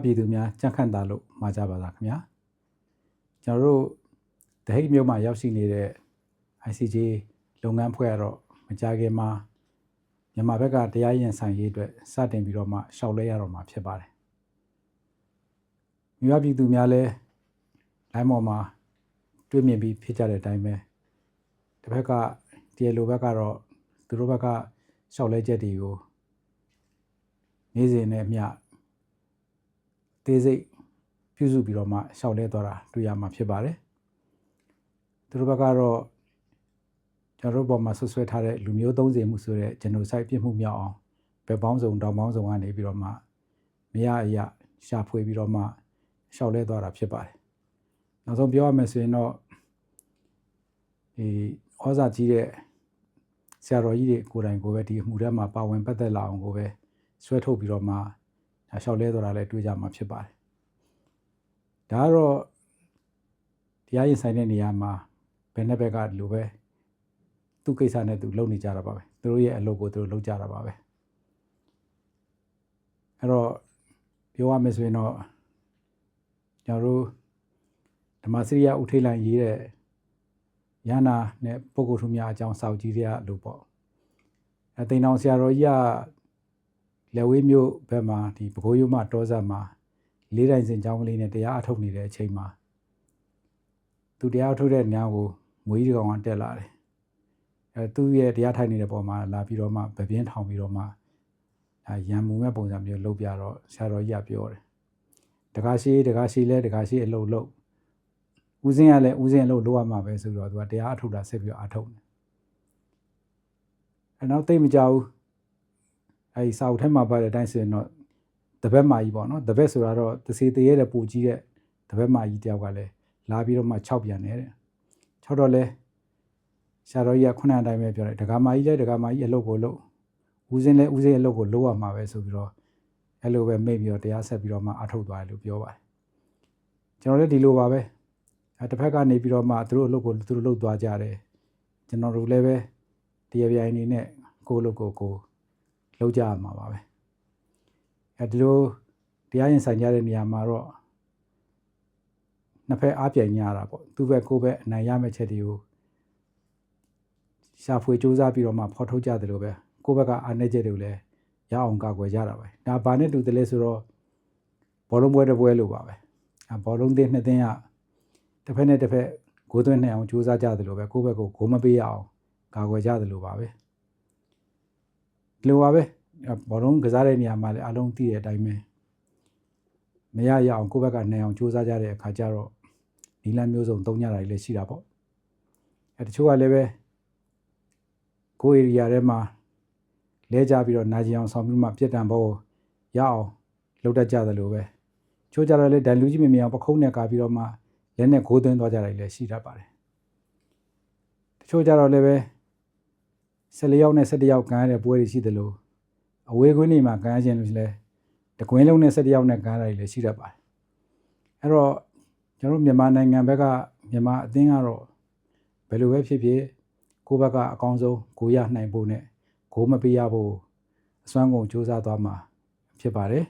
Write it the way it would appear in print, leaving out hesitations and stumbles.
ပြည်သူများကြံ့ခန့်တာလို့မှာကြပါလားခင်ဗျာကျွန်တော်တို့တဟိတ်မြို့မှာရောက်ရှိနေတဲ့ ICJ လုပ်ငန်းဖွဲ့ကတော့မကြခင်မှာမြန်မာဘက်ကတရားရင်ဆိုင်ရေးအတွက်စတင်ပြီးတော့မှရှောက်လဲရတော့မှာဖြစ်ပါတယ်ပြည်သူများလည်းလိုင်းပေါ်မှာတွေ့မြင်ပြီးဖြစ်ကြတဲ့အတိုင်းပဲတစ်ဖက်ကတရားလိုဘက်ကတော့သူတို့ဘက်ကရှောက်လဲချက်တွေကိုနေ့စဉ်နဲ့မျှသေးစိတ်ပြုစုပြီးတော့မှရှောက်လဲသွားတာတွေ့ရမှာဖြစ်ပါတယ်သူတို့ဘက်ကတော့ကျွန်တော်တို့ပေါ်မှာဆွဆွဲထားတဲ့လူမျိုးသုံးစေမှုဆိုတဲ့ genocide ပြစ်မှုမြောက်အောင်ဘယ်ပေါင်းစုံတောင်ပေါင်းစုံကနေပြီးတော့မှမရအရာရှာဖွေပြီးတော့မှရှောက်လဲသွားတာဖြစ်ပါတယ်နောက်ဆုံးပြောရမယ်ဆိုရင်တော့ဒီဩဇာကြီးတဲ့ဆရာတော်ကြီးတွေကိုယ်တိုင်ကိုပဲဒီအမှုထဲမှာပါဝင်ပတ်သက်လာအောင်ကိုပဲဆွဲထုတ်ပြီးတော့မှရှောက်လဲသွားတာလည်းတွေ့ကြမှာဖြစ်ပါတယ်ဒါကတော့တရားရင်ဆိုင်တဲ့နေရာမှာဘယ်နှစ်ဘက်ကဒီလိုပဲသူ့ကိစ္စနဲ့သူလုပ်နေကြတာပါပဲသူတို့ရဲ့အလုပ်ကိုသူတို့လုပ်ကြတာပါပဲအဲ့တော့ပြောရမယ်ဆိုရင်တော့ကျွန်တော်တို့ဓမ္မစရိယဥထိတ်လိုက်ရေးတဲ့ရဟနာနဲ့ပုဂ္ဂိုလ်ထူးများအကြောင်းစောင့်ကြည့်ရလို့ပေါ့အသိတော်ဆရာတော်ကြီးကလက်ဝေးမြို့ဘက်မှာဒီပဲခူးရိုးမတောဆက်မှာလေးတိုင်စင်ကျောင်းကလေးနဲ့တရားအထုတ်နေတဲ့အချိန်မှာသူတရားအထုတ်တဲ့ညောင်ကိုမွေးကြီးကောင်ကတက်လာတယ်သူ့ရဲ့တရားထိုင်နေတဲ့ပုံမှာလာပြီးတော့မှဗပြင်းထောင်ပြီးတော့မှရံမှုမဲ့ပုံစံမျိုးလုပ်ပြတော့ဆရာတော်ကြီးကပြောတယ်တကားရှိလဲတကားရှိအလုပ်လုပ်ဦးစင်းကလည်းဦးစင်းအလုပ်လုပ်ရမှာပဲဆိုတော့သူကတရားအထုတ်တာဆက်ပြီးအထုတ်တယ်နောက်သိမကြဘူးအဲဒီစာအုပ်ထဲမှာပါတဲ့အတိုင်းဆိုရင်တော့တပည့်မကြီးပေါ့နော်တပည့်ဆိုတာတော့တစေတရေတဲ့ပူကြီးတဲ့တပည့်မကြီးတယောက်ကလည်းလာပြီးတော့မှ6ပြန်နေတဲ့6တော့လဲဆရာတော်ကြီးကခုနအတိုင်းပဲပြောတယ်ဒကာမကြီးလည်းဒကာမကြီးအလုပ်ကိုလုပ်ဦးစင်းလည်းဦးစင်းအလုပ်ကိုလုပ်ရမှာပဲဆိုပြီးတော့အဲ့လိုပဲမိတ်ပြီးတော့တရားဆက်ပြီးတော့မှအထုတ်သွားတယ်လို့ပြောပါတယ်ကျွန်တော်လည်းဒီလိုပါပဲတစ်ဖက်ကနေပြီးတော့မှသူတို့အလုပ်ကိုသူတို့လုပ်သွားကြတယ်ကျွန်တော်တို့လည်းပဲတရားပြိုင်နေနဲ့ကိုယ့်လုပ်ကိုလုပ်ကြရမှာပါပဲဒီလိုတရားရင်ဆိုင်ကြတဲ့နေရာမှာတော့နှစ်ဖက်အားပြိုင်ကြတာပေါ့သူ့ဘက်ကိုယ့်ဘက်အနိုင်ရမယ့်ချက်တွေကိုရှာဖွေစူးစမ်းပြီးတော့မှဖော်ထုတ်ကြတယ်လို့ပဲကိုယ့်ဘက်ကအားနည်းချက်တွေကိုလည်းရအောင်ကာကွယ်ကြတာပဲဒါဘာနဲ့တူတယ်လဲဆိုတော့ဘောလုံးပွဲတစ်ပွဲလိုပါပဲဘောလုံးသင်းနှစ်သင်းကတစ်ဖက်နဲ့တစ်ဖက်ဂိုးသွင်းနိုင်အောင်စူးစမ်းကြတယ်လို့ပဲကိုယ့်ဘက်ကိုဂိုးမပေးရအောင်ကာကွယ်ကြတယ်လို့ပါပဲဒီလိုပါပဲဘောလုံးကစားတဲ့နေရာမှာလည်းအလုံးသိတဲ့အတိုင်းပဲမရရအောင်ကိုယ့်ဘက်ကနိုင်အောင်စူးစမ်းကြတဲ့အခါကျတော့နီလန်းမျိုးစုံသုံးကြတာလည်းရှိတာပေါ့တချို့ကလည်းပဲကိုယ်ဧရိယာထဲမှာလဲကြပြီးတော့နာကျင်အောင်ဆောင်ပြီးမှပြက်တံဘောရအောင်လုပ်တတ်ကြတယ်လို့ပဲချို့ကြတော့လေဒန်လူကြီးမမြင်အောင်ပခုံးနဲ့ကာပြီးတော့မှလက်နဲ့ဂိုးသွင်းသွားကြတယ်လည်းရှိတတ်ပါတယ်တချို့ကြတော့လည်းပဲ14ယောက်နဲ့17ယောက်ကန်ရတဲ့ပွဲတွေရှိတယ်လို့အဝေးကွင်းတွေမှာကန်ရခြင်းလို့လည်းတကွင်းလုံးနဲ့17ယောက်နဲ့ကန်ရတယ်လည်းရှိတတ်ပါတယ်အဲ့တော့ကျွန်တော်မြန်မာနိုင်ငံဘက်ကမြန်မာအသင်းကတော့ဘယ်လိုပဲဖြစ်ဖြစ်ကိုယ့်ဘက်ကအကောင်းဆုံးကိုရနိုင်ဖို့နဲ့ဂိုးမပေးရဖို့အစွမ်းကုန်စူးစမ်းသွားမှာဖြစ်ပါတယ်